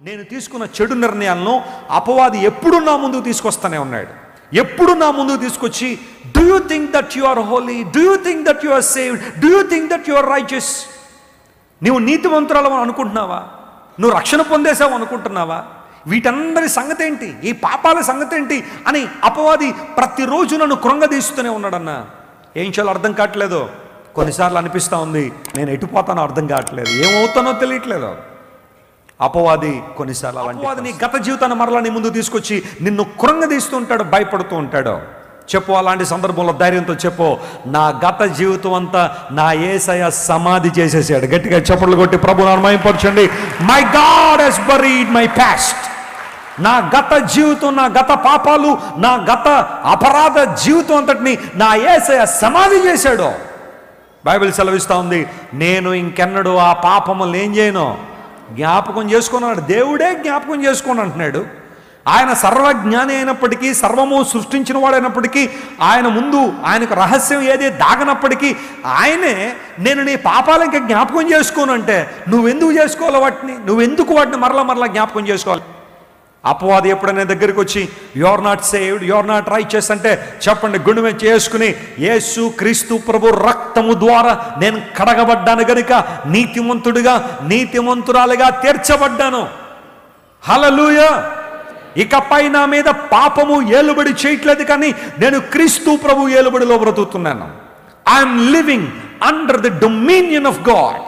నేను తీసుకున్న చెడు నిర్ణయాలను అపవాది ఎప్పుడు నా ముందుకు తీసుకొస్తానే ఉన్నాడు. ఎప్పుడు నా ముందుకు తీసుకొచ్చి, do you think that you are holy, do you think that you are saved, do you think that you are righteous, నువ్వు నీతివంతురాలు అనుకుంటున్నావా, నువ్వు రక్షణ పొందేసావు అనుకుంటున్నావా, వీటందరి సంగతి ఏంటి, ఈ పాపాల సంగతి ఏంటి అని అపవాది ప్రతిరోజు నన్ను కృంగదీస్తూనే ఉన్నాడన్నా. ఏం చేయాలో అర్థం కావట్లేదు. కొన్నిసార్లు అనిపిస్తూ ఉంది, నేను ఎటుపోతానో అర్థం కావట్లేదు, ఏమవుతానో తెలియట్లేదు. అపవాది కొన్నిసార్లు అపవాది నీ గత జీవితాన్ని మరలా నీ ముందు తీసుకొచ్చి నిన్ను కృంగదీస్తూ ఉంటాడు, భయపడుతూ ఉంటాడు. చెప్పు, అలాంటి సందర్భంలో ధైర్యంతో చెప్పు, నా గత జీవితం అంతా నా యేసయ్య సమాధి చేసేసాడు. గట్టిగా చప్పట్లు కొట్టి ప్రభువుని మహిమపరచండి. My God has buried my past. నా గత జీవితం, నా గత పాపాలు, నా గత అపరాధ జీవితం అంతటిని నా యేసయ్య సమాధి చేశాడు. బైబిల్ సెలవిస్తూ ఉంది, నేను ఇంకెన్నడూ ఆ పాపములు ఏం చేయను, జ్ఞాపకం చేసుకున్నాడు. దేవుడే జ్ఞాపకం చేసుకొని అంటున్నాడు. ఆయన సర్వజ్ఞాని అయినప్పటికీ, సర్వము సృష్టించిన వాడైనప్పటికీ, ఆయన ముందు ఆయనకు రహస్యం ఏదే దాగనప్పటికీ ఆయనే నేను నీ పాపాలు ఇంకా జ్ఞాపకం చేసుకోను అంటే, నువ్వెందుకు చేసుకోవాలి వాటిని, నువ్వెందుకు వాటిని మరలా జ్ఞాపకం చేసుకోవాలి? అపవాది ఎప్పుడైనా దగ్గరికి వచ్చి you are not saved, you are not righteous అంటే చెప్పండి, గుండె చేసుకుని, యేసు క్రీస్తు ప్రభు రక్తము ద్వారా నేను కడగబడ్డాను గనుక నీతిమంతుడిగా, నీతిమంతురాలుగా తీర్చబడ్డాను. హల్లెలూయా. ఇకపై నా మీద పాపము ఏలుబడి చేయట్లేదు, కానీ నేను క్రీస్తు ప్రభు ఏలుబడిలో బ్రతుకుతున్నాను. I'm living under the dominion of God.